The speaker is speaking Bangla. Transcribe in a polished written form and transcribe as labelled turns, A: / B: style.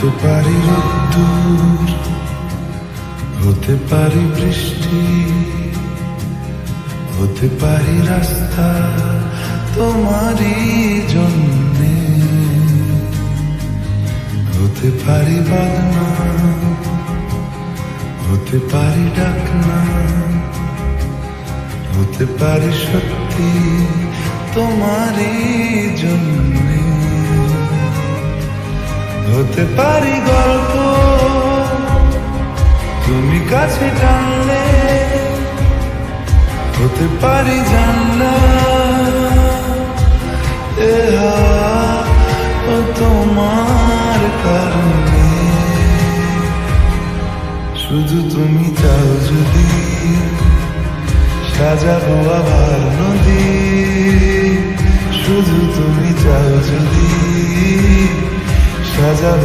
A: হতে পারি রোদ্দুর, হতে পারি বৃষ্টি, হতে পারি রাস্তা তোমারই জন্যে, হতে পারি বাদনা, হতে পারি ডাকনা, হতে পারি সত্যি তোমারই জন্যে, হতে পারি গল্প তুমি কাছে টানলে, হতে পারি জানলা এ হাওয়া ও তোমার কারণে। শুধু তুমি চাও যদি সাজাবো আবার নদী, শুধু তুমি চাও যদি সাজাবো